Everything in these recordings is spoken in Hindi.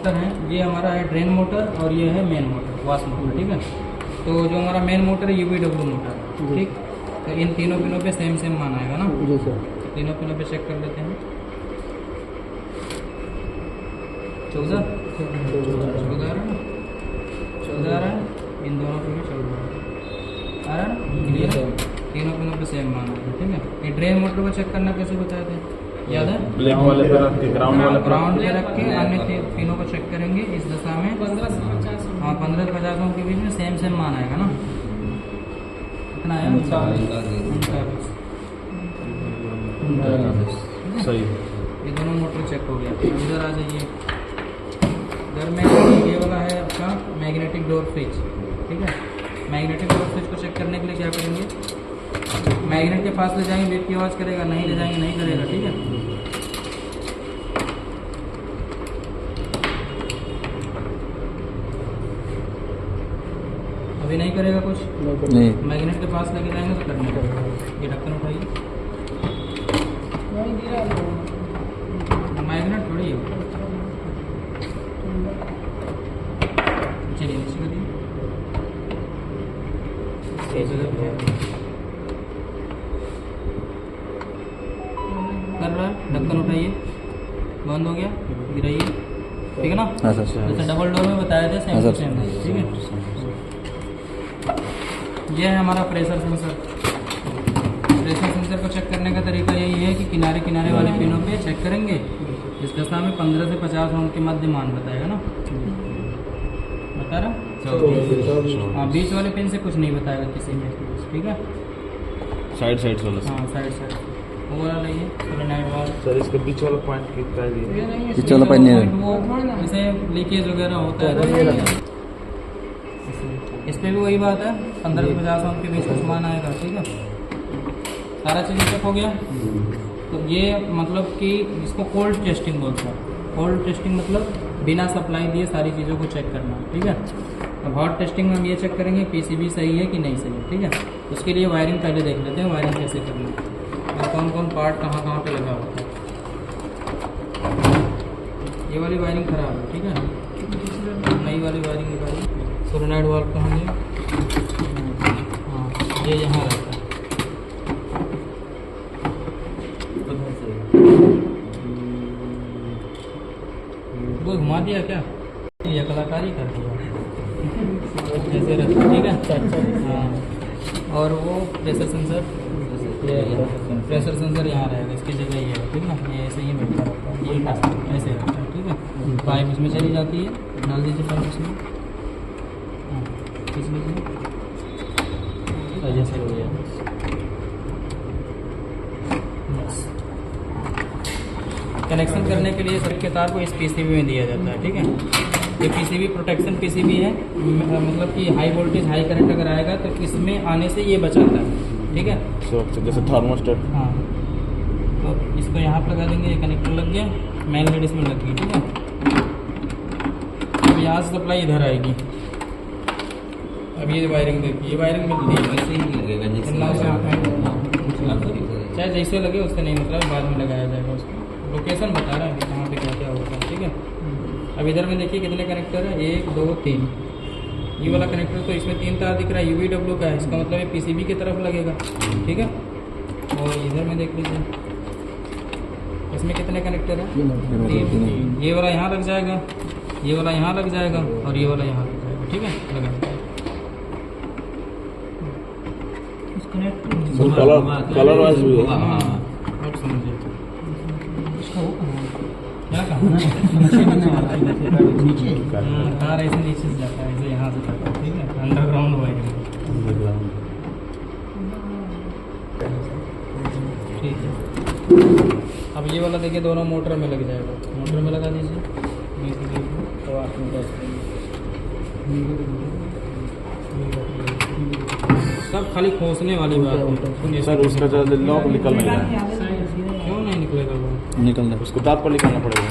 मोटर हैं, ये हमारा है ड्रेन मोटर और ये है मेन मोटर, वॉश मोटर। ठीक है, तो जो हमारा मेन मोटर है UVW मोटर, ठीक। तो इन तीनों पिनों पे सेम सेम मान आएगा ना जी सर। तीनों पिनों पे चेक कर लेते हैं। 14 आ रहा है ना, 14 आ रहा है, इन दोनों पे भी 14 आ रहा है ना, क्लियर है। तीनों पिनों पे सेम मान आएगा। ठीक है, ये ड्रेन मोटर को चेक करना कैसे बताए थे, याद है? ब्लैक वाले पे रख के ग्राउंड पे रख के अन्य पिनों को चेक करेंगे इस दशा में 15 से 50। हाँ, 15 से 50 ओम के बीच में सेम सेम मान आएगा ना। कितना है? 39। सही। ये दोनों मोटर चेक हो गया। इधर आ जाइए, इधर में ये वाला है आपका मैग्नेटिक डोर स्विच। ठीक है, मैग्नेटिक डोर स्विच को चेक करने के लिए क्या करेंगे, मैग्नेट के पास ले जाएंगे, बीप की आवाज़ करेगा, नहीं ले जाएंगे नहीं करेगा। ठीक है, अभी नहीं करेगा कुछ नहीं, मैग्नेट के पास लेके जाएंगे तो करने का। ये ढक्कन उठाइए, मैग्नेट थोड़ी है, चलिए नीचे करिए, कर रहा है। ढक्कन उठाइए, बंद हो गया, गिराइए। ठीक है ना, जैसे डबल डोर में बताया था सेम टू सेम। ठीक है, ये है हमारा प्रेशर सेंसर। प्रेशर सेंसर को चेक करने का तरीका यही है कि किनारे किनारे वाले पिनों पे चेक करेंगे। इस दशा में 15 से 50 ओम के मध्य मान बताएगा ना, बता रहा। हाँ, बीच वाले पिन से कुछ नहीं बताएगा किसी में। ठीक है, साइड वाला। हाँ, साइड वो वाला नहीं सोलेनॉइड वाला। सर इसका बीच वाला पॉइंट कितना है? बीच वाला पॉइंट नहीं है, वो जैसे लीकेज वगैरह होता है इस पे भी वही बात है, 15 से 50 ओम के बीच में मान आएगा। ठीक है, सारा चीज़ चेक हो गया। तो ये मतलब कि इसको कोल्ड टेस्टिंग बोलते हैं। कोल्ड टेस्टिंग मतलब बिना सप्लाई दिए सारी चीज़ों को चेक करना। ठीक है, अब हॉट टेस्टिंग में हम ये चेक करेंगे PCB सही है कि नहीं सही है। ठीक है, उसके लिए वायरिंग पहले देख लेते हैं, वायरिंग कैसे करना है और कौन कौन पार्ट कहाँ कहाँ पे लगा होता है। ये वाली वायरिंग खराब है। ठीक है, नई वाली वायरिंग निकालिए। सोलेनॉइड वाल्व का हमने, हाँ, ये यहाँ रहता है। वो घुमा दिया क्या, ये कलाकारी कर दिया जैसे रहता है। ठीक है, हाँ, और वो प्रेशर सेंसर, प्रेशर सेंसर यहाँ रहेगा, इसकी जगह ये है। ठीक है ना, ये ऐसे ही बैठा रहता है, ये ऐसे रहता है। ठीक है, पाइप इसमें चली जाती है, डाल दीजिए पाइप इसमें, खींच लीजिए, जैसे हो गया। कनेक्शन करने के लिए सर्किट तार को इस PCB में दिया जाता है। ठीक है, ये PCB प्रोटेक्शन PCB है, मतलब कि हाई वोल्टेज हाई करंट अगर आएगा तो इसमें आने से ये बचाता है। ठीक है, जैसे थर्मोस्टेट। हाँ, तो इसको यहाँ पर लगा देंगे, ये कनेक्टर लग गया, मेन लीड इसमें लग गई। ठीक है, अब यहाँ से सप्लाई इधर आएगी। अब ये वायरिंग देखिए, ये वायरिंग मिलती है, वैसे ही लगेगा चाहे जैसे लगे उससे नहीं मतलब, बाद में लगाया जाएगा। उसको लोकेशन बता रहा है कि कहाँ पे क्या क्या होता है। ठीक है, अब इधर में देखिए कितने कनेक्टर है, 1 2 3। ये वाला कनेक्टर तो इसमें 3 तार दिख रहा है, UVW का है, इसका मतलब ये PCB की तरफ लगेगा। ठीक है, और इधर में देख लीजिए इसमें कितने कनेक्टर है, 3। ये वाला यहाँ लग जाएगा, ये वाला यहाँ लग जाएगा और ये वाला यहाँ लग जाएगा। ठीक है, लगा कलर वाइज भी है। हाँ, अब समझिए क्या कहा तार ऐसे नीचे से जाता है, ऐसे यहाँ से जाता है। ठीक है, अंडरग्राउंड वायरिंग। ठीक है, अब ये वाला देखिए दोनों मोटर में लग जाएगा, मोटर में लगा दीजिए। तो आप सब खाली खोसने वाली बात है सर, उसका जो लॉक निकल नहीं रहा है। क्यों नहीं निकलेगा, वो निकल रहा है, उसको दांत पर निकालना पड़ेगा।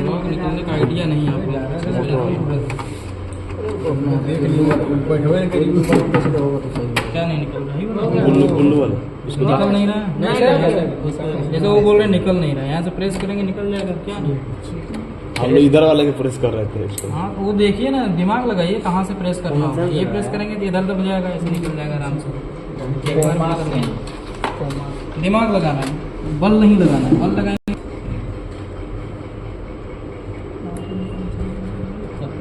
लॉक निकलने का आइडिया नहीं है आप क्या नहीं निकल रहा है, बुल्लू वाला उसको निकल नहीं रहा है। जैसे वो बोल रहे निकल नहीं रहा है, यहाँ से प्रेस करेंगे निकल जाएगा। क्या नहीं, हम लोग इधर वाले के प्रेस कर रहे थे इसको। हाँ वो देखिए ना, दिमाग लगाइए कहाँ से प्रेस करना होगा। ये प्रेस करेंगे तो इधर दब जाएगा, ऐसे निकल जाएगा आराम से। एक बार प्रेस करेंगे, दिमाग लगाना है, बल नहीं लगाना है। बल लगाएंगे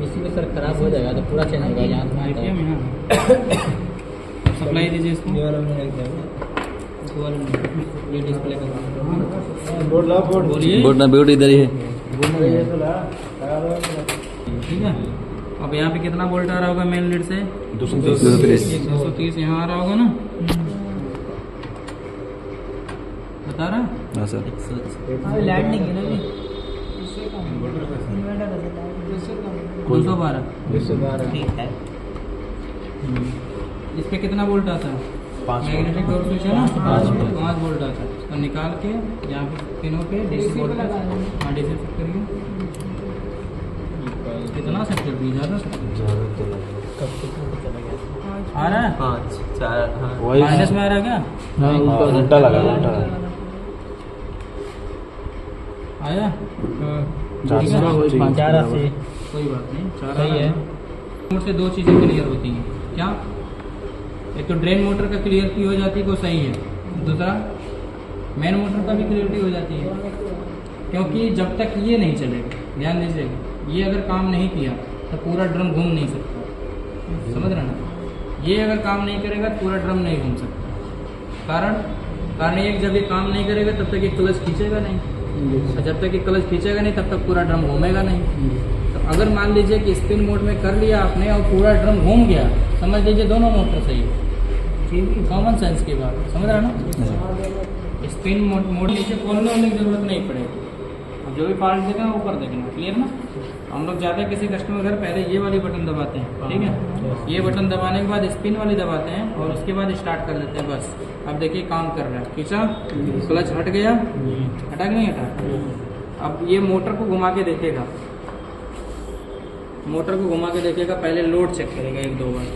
इसी में सर खराब हो जाएगा तो पूरा चेंज होगा। यहाँ सप्लाई दीजिए इसको। ये डिस्प्ले का बोलिए, बोर्ड ना बोर्ड इधर ही है। ठीक है। अब यहाँ पे कितना वोल्ट आ रहा होगा मेन लीड से? 230 यहाँ आ रहा होगा ना, बता रहा? हाँ सर। लैंड नहीं गिना जी। 212 ठीक है। इस पे कितना वोल्ट आता है? 5 मैग्नेटिक डोर स्विच है ना, 5 वोल्ट आता है। तो निकाल के यहाँ पे पिनों पे डीसी वोल्ट, हाँ डीसी सेट करिए। कितना सेट कर दिया? ज़्यादा आ रहा है? 5 4 हाँ। माइनस में आ रहा है क्या? हाँ, उल्टा लगा, उल्टा आया? चार सौ। 4 80। कोई बात नहीं, सही है। मोटर से दो चीज़ें क्लियर होती हैं। क्या? एक तो ड्रेन मोटर का क्लियरिटी हो जाती है, वो सही है। दूसरा मेन मोटर का भी क्लियरिटी हो जाती है, क्योंकि जब तक ये नहीं चलेगा, ध्यान दीजिएगा, ये अगर काम नहीं किया तो पूरा ड्रम घूम नहीं सकता। समझ रहे ना? ये अगर काम नहीं करेगा तो पूरा ड्रम नहीं घूम सकता। कारण एक, जब ये काम नहीं करेगा तब तक ये क्लच खींचेगा नहीं, और जब तक ये क्लच खींचेगा नहीं तब तक पूरा ड्रम घूमेगा नहीं। तो अगर मान लीजिए कि स्पिन मोड में कर लिया आपने और पूरा ड्रम घूम गया, समझ लीजिए दोनों मोटर सही है। कॉमन सेंस की बात, समझ रहा ना? स्पिन मोड नीचे खोलने की जरूरत नहीं पड़ेगी। अब जो भी फॉल्ट देगा वो ऊपर देखना, क्लियर ना? हम लोग ज़्यादा किसी कस्टमर घर पहले ये वाली बटन दबाते हैं, ठीक है? ये बटन दबाने के बाद स्पिन वाली दबाते हैं और उसके बाद स्टार्ट कर लेते हैं बस। अब देखिए काम कर रहा है, खींचा, क्लच हट गया, हटा कि नहीं हटा? अब ये मोटर को घुमा के देखेगा, मोटर को घुमा के देखेगा, पहले लोड चेक करेगा 1-2 बार,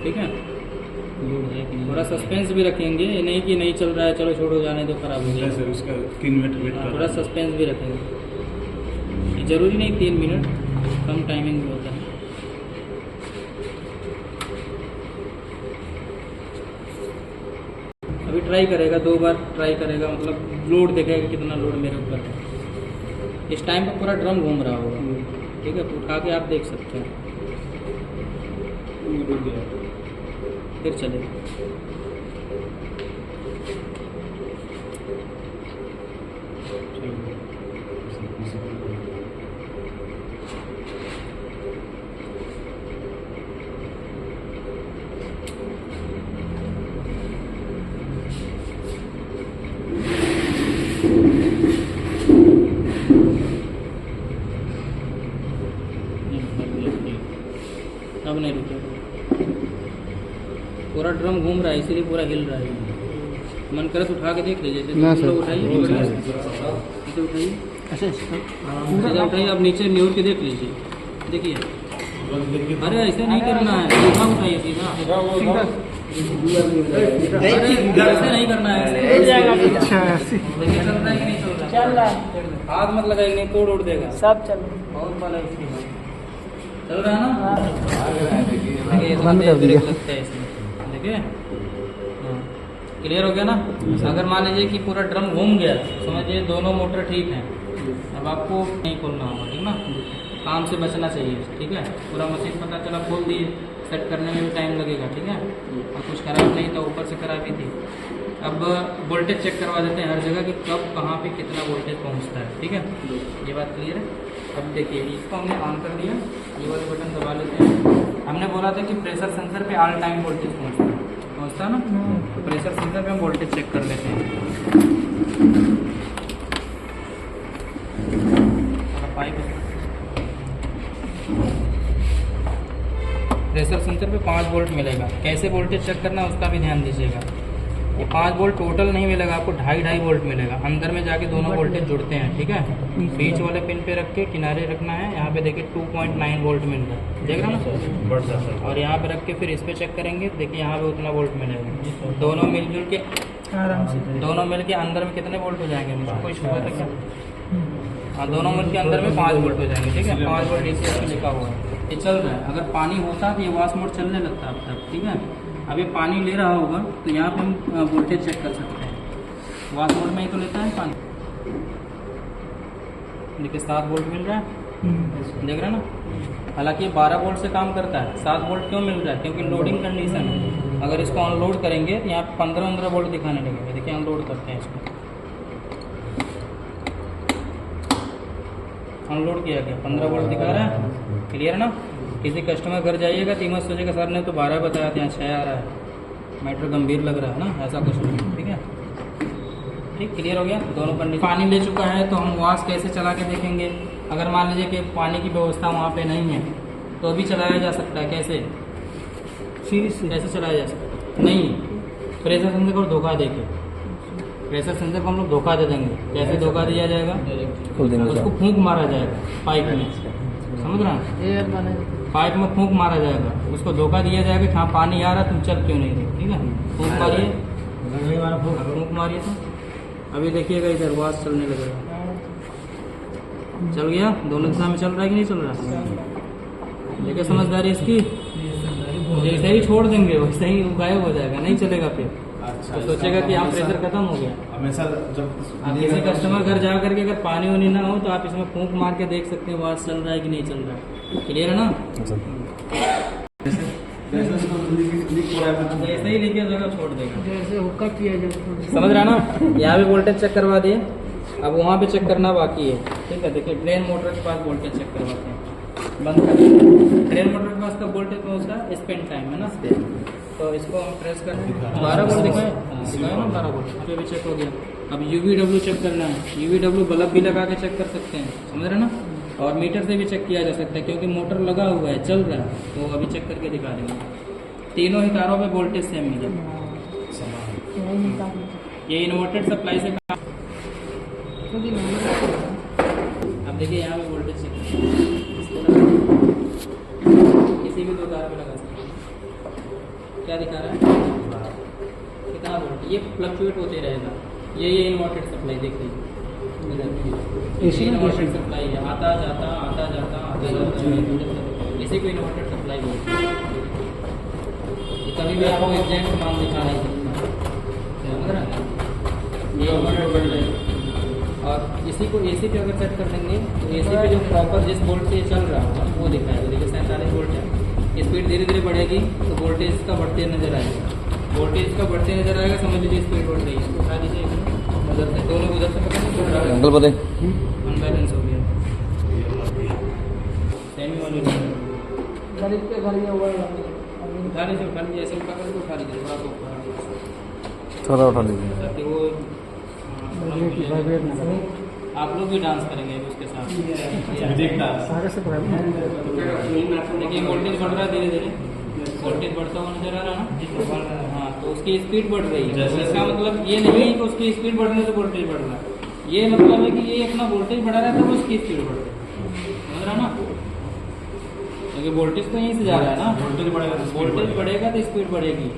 ठीक है? थोड़ा सस्पेंस भी रखेंगे, ये नहीं कि नहीं चल रहा है चलो छोड़ो जाने दो, खराब हो जाएगा। उसका 3 मिनट वेट कर, थोड़ा सस्पेंस भी रखेंगे। ये जरूरी नहीं 3 मिनट, कम टाइमिंग में होता है। अभी ट्राई करेगा, 2 बार ट्राई करेगा, मतलब लोड देखेगा कितना लोड मेरे ऊपर है। इस टाइम पर पूरा ड्रम घूम रहा होगा, ठीक है? उठा के आप देख सकते हैं, फिर चलेगा। अब नहीं रुकेगा, पूरा ड्रम घूम रहा है इसीलिए पूरा हिल रहा है। मन करे तो उठा के देख लीजिए, जैसे उठाइए, इसे उठाइए, सीधा उठाइए। अब नीचे न्यूर के देख लीजिए, देखिए। अरे ऐसे नहीं करना है, सीधा उठाइए, सीधा। अरे ऐसे नहीं करना है, देखिए चल रहा है कि नहीं चल रहा है? हाथ मत लगाइए, नहीं तोड़ उड़ देगा। सब चल बहुत बड़ा इसकी बात। चल रहा है ना? बंद कर दिया। लगता है इसमें, देखिए। क्लियर हो गया ना? अगर मान लीजिए कि पूरा ड्रम घूम गया, समझिए दोनों मोटर ठीक हैं, अब आपको नहीं खोलना होगा, ठीक ना? काम से बचना चाहिए, ठीक है? पूरा मशीन पता चला खोल दिए, सेट करने में भी टाइम लगेगा, ठीक है? और कुछ खराब नहीं तो ऊपर से खराबी थी। अब वोल्टेज चेक करवा देते हैं हर जगह कि कब कहाँ पे कितना वोल्टेज पहुँचता है, ठीक है? ये बात क्लियर है? अब देखिए इसको हमने ऑन कर दिया, ये वाले बटन दबा लेते हैं। हमने बोला था कि प्रेशर सेंसर पे ऑल टाइम वोल्टेज पहुँचता है ना? तो प्रेशर सेंसर पे हम वोल्टेज चेक कर लेते हैं। प्रेशर सेंसर पे 5 वोल्ट मिलेगा। कैसे वोल्टेज चेक करना उसका भी ध्यान दीजिएगा। ये 5 वोल्ट टोटल नहीं मिलेगा आपको, 2.5 वोल्ट मिलेगा। अंदर में जाके दोनों वोल्टेज जुड़ते हैं, ठीक है? बीच वाले पिन पे रख के किनारे रखना है। यहाँ पे देखिए 2.9 वोल्ट मिल रहा है, देख रहे हैं ना? और यहाँ पे रख के फिर इस पे चेक करेंगे, देखिए यहाँ पे उतना वोल्ट मिलेगा। दोनों मिलजुल के आराम से, दोनों मिल के अंदर में कितने वोल्ट हो जाएंगे? मुझे कोई शुगर है क्या? हाँ, दोनों मिल के अंदर में 5 वोल्ट हो जाएंगे, ठीक है। 5 वोल्ट DC इसमें लिखा हुआ है, ये चल रहा है। अगर पानी होता तो ये वॉश मोड चलने लगता अब तक, ठीक है। अब ये पानी ले रहा होगा तो यहाँ पे हम वोल्टेज चेक कर सकते हैं। वॉश मोड में ही तो लेता है पानी, देखिए 7 वोल्ट मिल रहा है, देख रहे हैं ना। हालांकि ये 12 वोल्ट से काम करता है, 7 वोल्ट क्यों मिल रहा है? क्योंकि लोडिंग कंडीशन है। अगर इसको अनलोड करेंगे तो यहाँ 15-15 वोल्ट दिखाने लगेगा। देखिए अनलोड करते हैं इसको, अनलोड किया गया, 15 वोल्ट दिखा रहा है, क्लियर ना। किसी कस्टमर घर जाइएगा तो मत सोचेगा सर ने तो 12 बताया था, यहाँ 6 आ रहा है, मैटर गंभीर लग रहा है ना, ऐसा कुछ नहीं, ठीक है। ठीक, क्लियर हो गया। दोनों कंडीशन पानी ले चुका है तो हम वॉश कैसे चला के देखेंगे। अगर मान लीजिए कि पानी की व्यवस्था वहाँ पे नहीं है तो अभी चलाया जा सकता है। कैसे कैसे चलाया जा सकता है? नहीं, प्रेशर सेंसर को धोखा देके, प्रेशर सेंसर को हम लोग धोखा दे देंगे। कैसे धोखा दिया जाएगा? उसको फूंक मारा जाएगा पाइप में, समझ रहा है, पाइप में फूंक मारा जाएगा, उसको धोखा दिया जाएगा कि हाँ पानी आ रहा तुम चल क्यों नहीं रही, ठीक है। फूंक मारिए, फूंक मारिए तो अभी देखिएगा इधर वाश चलने लगेगा। चल गया, दोनों दिशा में चल रहा है कि नहीं चल रहा? देखिए समझदारी इसकी, जैसे ही छोड़ देंगे वैसे ही गायब हो जाएगा, नहीं चलेगा फिर। तो सोचेगा कि यहाँ प्रेशर खत्म हो गया। हमेशा जब आप किसी कस्टमर घर जा करके अगर पानी वानी ना हो तो आप इसमें फूंक मार के देख सकते हैं वाश चल रहा है कि नहीं चल रहा है, क्लियर है ना। जैसे ही लीकेज होगा छोड़ देगा, जैसे हुक्का किया जाता है। समझ रहा ना। यहाँ भी वोल्टेज चेक करवा दिए, अब वहाँ भी चेक करना बाकी है, ठीक है। देखिए ड्रेन मोटर के पास वोल्टेज चेक करवाते हैं, बंद कर। ड्रेन मोटर के पास का वोल्टेज पहुँचता है स्पेंड टाइम है ना, तो इसको हम प्रेस कर 12 वोल्ट दिखाए ना, 12 वोल्ट पे भी चेक हो गया। अब UVW चेक करना है, UVW बल्ब भी लगा के चेक कर सकते हैं, समझ रहे ना। और मीटर से भी चेक किया जा सकता है क्योंकि मोटर लगा हुआ है, चल रहा है, तो अभी चेक करके दिखा देंगे। तीनों ही तारों पे वोल्टेज सेम मिलेगा। ये इन्वर्टेड सप्लाई से काम। अब देखिए यहाँ पे वोल्टेज चेक किसी भी 2 तार पे लगा सकते हैं। क्या दिखा रहा है? कितना वोल्ट? ये फ्लक्चुएट होते रहेगा। ये इन्वर्टेड सप्लाई देखिए, इन्वर्टेड सप्लाई है, आता जाता आता जाता आता जाता, इसी को इन्वर्टेड सप्लाई बोलते हैं। कभी भी आपको एग्जैक्ट मान दिखा नहीं सकता, ये इन्वर्टेड बढ़ जाएगा। और इसी को AC पे अगर सेट कर देंगे तो AC पे जो प्रॉपर जिस वोल्ट से चल रहा होगा वो दिखाएगा। देखिए 47 वोल्ट है, स्पीड धीरे धीरे बढ़ेगी तो वोल्टेज का बढ़ते नजर आएगा। वोल्टेज का बढ़ते नजर आएगा, समझ लीजिए स्पीड बढ़ रही है। इसको उठा दीजिए, उधर से दोनों उधर से पकड़ अंकल पता अनबैलेंस हो गया। सेमी वाली गरीब के घर में हुआ उठा लीजिए, उठा लीजिए, ऐसे पकड़ के उठा लीजिए, थोड़ा उठा लीजिए। ताकि वो आप लोग भी डांस करेंगे उसके साथ। देखिए वोल्टेज बढ़ रहा है धीरे धीरे, वोल्टेज बढ़ता हुआ नजर आ रहा है ना। हाँ, तो उसकी स्पीड बढ़ रही है। तो इसका मतलब ये नहीं है कि उसकी स्पीड बढ़ने से वोल्टेज बढ़ रहा है, ये मतलब है कि ये अपना वोल्टेज बढ़ा रहा है तो उसकी स्पीड बढ़ रही है, समझ रहा ना। क्योंकि वोल्टेज तो यहीं से जा रहा है ना, वोल्टेज बढ़ेगा तो स्पीड बढ़ेगी।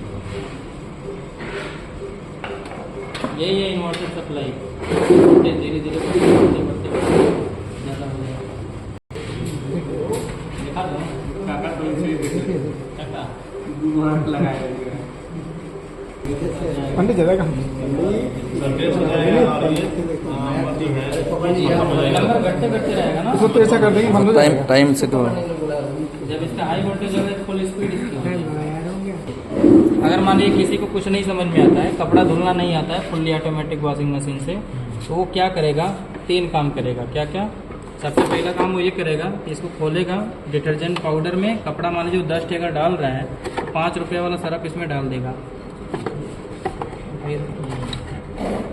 यही है इन्वर्टेड सप्लाई, वोल्टेज धीरे धीरे बढ़ते बढ़ते ज़्यादा हो जाएगा। दिखा दो काका लगाया पंडित जगह का नंबर घटते घटते रहेगा ना। तो ऐसा कर देंगे हम लोग टाइम से तो जब इसका हाई वोल्टेज होगा तो फुल स्पीड इसकी। अगर मान लीजिए किसी को कुछ नहीं समझ में आता है, कपड़ा धुलना नहीं आता है फुल्ली ऑटोमेटिक वॉशिंग मशीन से, तो वो क्या करेगा? 3 काम करेगा। क्या क्या? सबसे पहला काम वो ये करेगा कि इसको खोलेगा, डिटर्जेंट पाउडर में कपड़ा मान लीजिए 10 अगर डाल रहा है तो 5 रुपये वाला सरफ इसमें डाल देगा।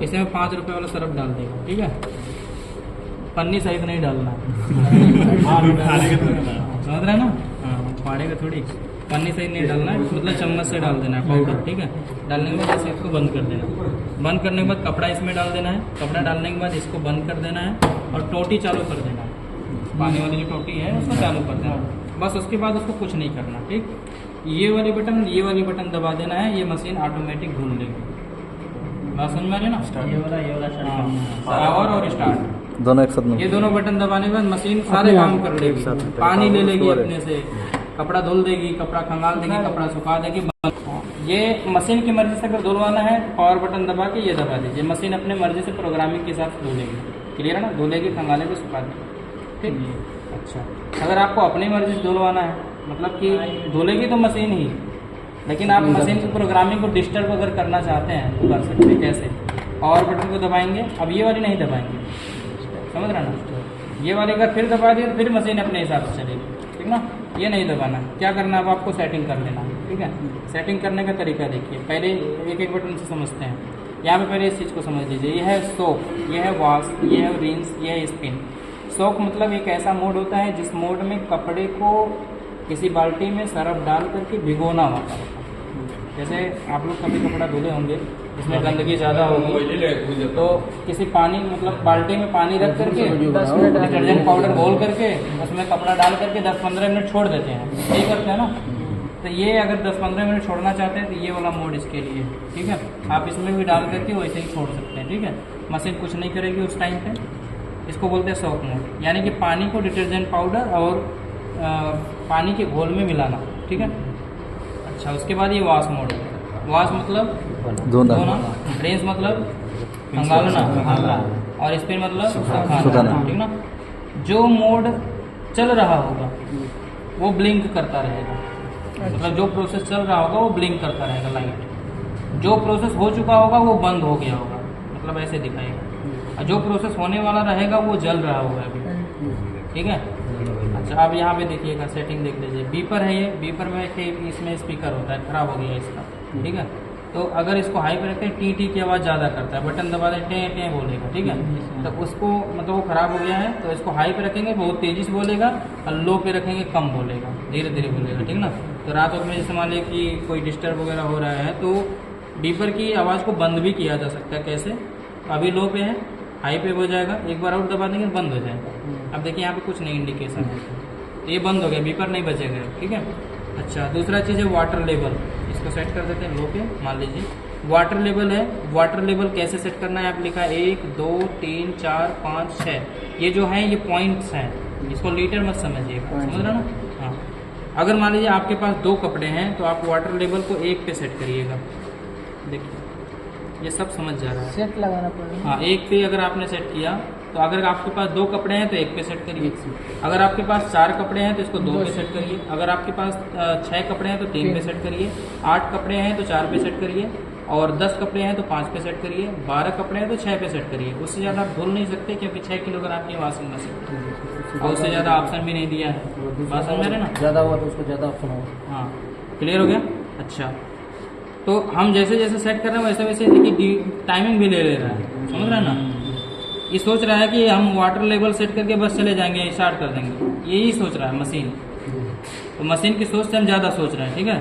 इसमें 5 रुपये वाला सरफ डाल देगा, ठीक है। पन्नी सहित नहीं डालना समझ रहा है ना। हाँ, फाड़ेगा थोड़ी, पन्नी सही नहीं डालना है, मतलब चम्मच से डाल देना है पाउडर, ठीक है। डालने के बाद इसको बंद कर देना, बंद करने के बाद कपड़ा इसमें डाल देना है, कपड़ा डालने के बाद इसको बंद कर देना है और टोटी चालू कर देना है। पानी वाली जो टोटी है उसको चालू कर देना, बस उसके बाद उसको कुछ नहीं करना, ठीक। ये वाली बटन दबा देना है, ये मशीन ऑटोमेटिक घूम लेगी। बात समझ में आ रही है ना। ये वाला पावर और स्टार्ट, दोनों एक साथ में ये दोनों बटन दबाने के बाद मशीन सारे काम कर लेगी, पानी ले लेगी अपने से, कपड़ा धुल देगी, कपड़ा खंगाल देगी, कपड़ा सुखा देगी। ये मशीन की मर्जी से अगर धुलवाना है पावर बटन दबा के ये दबा दीजिए, मशीन अपने मर्जी से प्रोग्रामिंग के हिसाब से धुलेगी। क्लियर है ना, धुलेगी, खंगालेगी, सुखा देगी। ठीक। अच्छा, अगर आपको अपनी मर्जी से धुलवाना है, मतलब कि धुलेगी तो मशीन ही, लेकिन आप मशीन की प्रोग्रामिंग को डिस्टर्ब अगर करना चाहते हैं तो कर सकते हैं। कैसे? पावर बटन को दबाएंगे, अब ये वाली नहीं दबाएंगे, समझ रहे ना, ये वाली अगर फिर दबा दिए तो फिर मशीन अपने हिसाब से चलेगी। ठीक ना, ये नहीं दबाना। क्या करना है, अब आपको सेटिंग कर लेना। ठीक है, सेटिंग करने का तरीका देखिए, पहले एक एक बटन से समझते हैं। यहाँ पे पहले इस चीज़ को समझ लीजिए, ये है सोक, ये है वॉश, ये है रिंस, ये है स्पिन। सोक मतलब एक ऐसा मोड होता है जिस मोड में कपड़े को किसी बाल्टी में सरफ डाल करके भिगोना होता है। जैसे आप लोग कभी कपड़ा धुले होंगे, इसमें गंदगी ज़्यादा होगी, तो किसी पानी मतलब बाल्टी में पानी रख करके 10 मिनट डिटर्जेंट पाउडर घोल करके उसमें कपड़ा डाल करके 10-15 मिनट छोड़ देते हैं, यही करते हैं ना। तो ये अगर 10-15 मिनट छोड़ना चाहते हैं तो ये वाला मोड इसके लिए। ठीक है, आप इसमें भी डाल करके वैसे ही छोड़ सकते हैं। ठीक है, मशीन कुछ नहीं करेगी उस टाइम पे। इसको बोलते हैं सोक मोड, यानी कि पानी को डिटर्जेंट पाउडर और पानी के घोल में मिलाना। ठीक है, अच्छा, उसके बाद ये वॉश मोड है। वॉश मतलब धोना, रिंस मतलब खंगालना, और स्पिन मतलब सुखाना। ठीक ना, जो मोड चल रहा होगा वो ब्लिंक करता रहेगा, मतलब जो प्रोसेस चल रहा होगा वो ब्लिंक करता रहेगा लाइट। जो प्रोसेस हो चुका होगा वो बंद हो गया होगा, मतलब ऐसे दिखाएगा। और जो प्रोसेस होने वाला रहेगा वो जल रहा होगा अभी। ठीक है, अच्छा, अब यहाँ पे देखिएगा, सेटिंग देख लीजिए। बीपर है ये, बीपर में इसमें स्पीकर होता है, खराब हो गया इसका। ठीक है, तो अगर इसको हाई पे रखते हैं टी टी की आवाज़ ज़्यादा करता है, बटन दबा दें टें टें बोलेगा। ठीक है, तो उसको मतलब वो खराब हो गया है, तो इसको हाई पे रखेंगे बहुत तेज़ी से बोलेगा, और लो पे रखेंगे कम बोलेगा, धीरे धीरे बोलेगा। ठीक ना, तो रात वक्त में जैसे मान लीजिए कि कोई डिस्टर्ब वगैरह हो रहा है तो बीपर की आवाज़ को बंद भी किया जा सकता है। कैसे? अभी लो पे है, हाई पे हो जाएगा, एक बार आउट दबा देंगे बंद हो जाएगा। अब देखिए यहाँ पे कुछ नहीं इंडिकेशन है, तो ये बंद हो गया, बीपर नहीं बचेगा। ठीक है, अच्छा, दूसरा चीज़ है वाटर लेवल, इसको सेट कर देते हैं लो पे। मान लीजिए वाटर लेवल है, वाटर लेवल कैसे सेट करना है, आप लिखा है 1 2 3 4 5 6, ये जो है ये पॉइंट्स हैं, इसको लीटर मत समझिएगा, समझ रहे ना। हाँ, अगर मान लीजिए आपके पास 2 कपड़े हैं तो आप वाटर लेवल को 1 पे सेट करिएगा। देखिए ये सब समझ जा रहा है, सेट लगाना पड़ेगा। हाँ, 1 पे अगर आपने सेट किया तो अगर आपके पास 2 कपड़े हैं तो 1 पे सेट करिए। अगर आपके पास 4 कपड़े हैं तो इसको 2 पे सेट करिए। अगर आपके पास 6 कपड़े हैं तो 3 पे सेट करिए। 8 कपड़े हैं तो 4 पे सेट करिए, और 10 कपड़े हैं तो 5 पे सेट करिए। 12 कपड़े हैं तो 6 पे सेट करिए। उससे ज़्यादा आप धुल नहीं सकते क्योंकि 6 किलोग्राम की वॉशिंग मशीन, और उससे ज़्यादा ऑप्शन भी नहीं दिया है। बात समझ रहे ना, ज़्यादा हुआ तो उसको ज़्यादा ऑप्शन होगा। हाँ, क्लियर हो गया। अच्छा, तो हम जैसे जैसे सेट कर रहे हैं वैसे वैसे देखिए टाइमिंग भी ले रहा है, समझ रहे हैं ना। ये सोच रहा है कि हम वाटर लेवल सेट करके बस चले जाएंगे, स्टार्ट कर देंगे, यही सोच रहा है मशीन। तो मशीन की सोच से हम ज़्यादा सोच रहे हैं। ठीक है,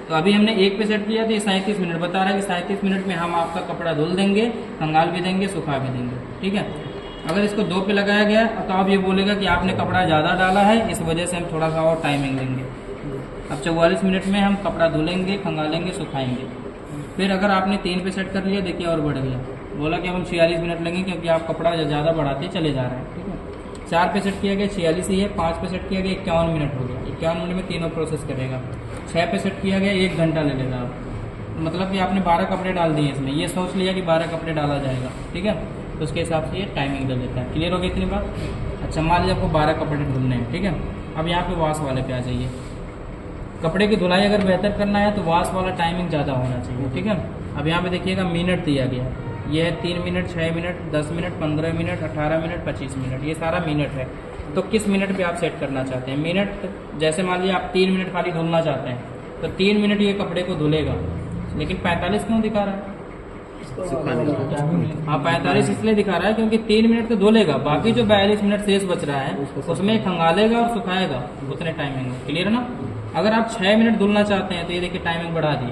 तो अभी हमने 1 पे सेट किया तो ये 37 मिनट बता रहा है कि 37 मिनट में हम आपका कपड़ा धुल देंगे, कंगाल भी देंगे, सुखा भी देंगे। ठीक है, अगर इसको 2 पे लगाया गया तो अब ये बोलेगा कि आपने कपड़ा ज़्यादा डाला है, इस वजह से हम थोड़ा सा और टाइमिंग देंगे। अब 44 मिनट में हम कपड़ा धुलेंगे, खंगालेंगे, सुखाएंगे। फिर अगर आपने 3 पे सेट कर लिया, देखिए और बढ़ गया, बोला कि अब हम 46 मिनट लेंगे क्योंकि आप कपड़ा ज़्यादा बढ़ाते चले जा रहे हैं। ठीक है, 4 पे सेट किया गया 46 ही है, 5 पे सेट किया गया 51 मिनट हो गया, 51 मिनट में तीनों प्रोसेस करेगा। 6 पे सेट किया गया 1 घंटा ले लेगा आप, मतलब कि आपने 12 कपड़े डाल दिए इसमें, ये सोच लिया कि 12 कपड़े डाला जाएगा। ठीक है, तो उसके हिसाब से ये टाइमिंग दे देता है। क्लियर हो गई इतनी बात। अच्छा, मान लीजिए आपको 12 कपड़े धुलने हैं। ठीक है, अब यहाँ पे वॉश वाले पे आ जाइए। कपड़े की धुलाई अगर बेहतर करना है तो वॉश वाला टाइमिंग ज़्यादा होना चाहिए। ठीक है, अब यहाँ पे देखिएगा मिनट दिया गया, ये है 3 minute, 6 minute, 10 minute, 15 minute, 18 minute, 25 minute, ये सारा मिनट है। तो किस मिनट पे आप सेट करना चाहते हैं मिनट? जैसे मान लीजिए आप 3 मिनट खाली धुलना चाहते हैं तो 3 मिनट ये कपड़े को धुलेगा, लेकिन 45 क्यों दिखा रहा है? हाँ, 45 इसलिए दिखा रहा है क्योंकि 3 मिनट तो धुलेगा, बाकी जो 42 मिनट शेष बच रहा है उसमें खंगालेगा और सुखाएगा उतने टाइमिंग में। क्लियर है ना। अगर आप 6 मिनट धुलना चाहते हैं तो ये देखिए टाइमिंग बढ़ा दी,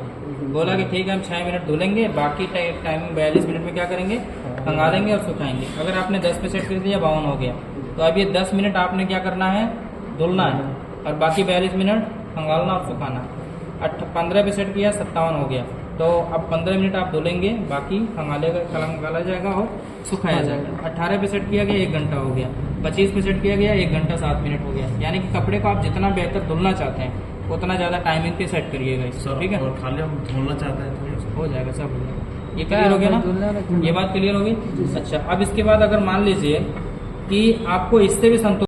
बोला कि ठीक है हम 6 मिनट धुलेंगे, बाकी टाइमिंग 42 मिनट में क्या करेंगे, खंगालेंगे और सुखाएंगे। अगर आपने 10 पे सेट कर दिया 52 हो गया, तो अब ये 10 मिनट आपने क्या करना है, धुलना है, और बाकी 42 मिनट खंगालना और सुखाना। 15 पे सेट किया 57 हो गया, तो अब 15 मिनट आप धुलेंगे, बाकी खंगाला जाएगा और सुखाया जाएगा। 18 पे सेट किया गया 1 घंटा हो गया, 25 पे सेट किया गया 1 घंटा 7 मिनट हो गया। यानी कि कपड़े को आप जितना बेहतर धुलना चाहते हैं उतना ज़्यादा टाइमिंग पे सेट करिएगा इसको, ठीक है। और खाली हम धोना चाहते हैं तो हो जाएगा, सब हो जाएगा। ये क्लियर हो गया ना, ये बात क्लियर होगी। अच्छा, अब इसके बाद अगर मान लीजिए कि आपको इससे भी संतोष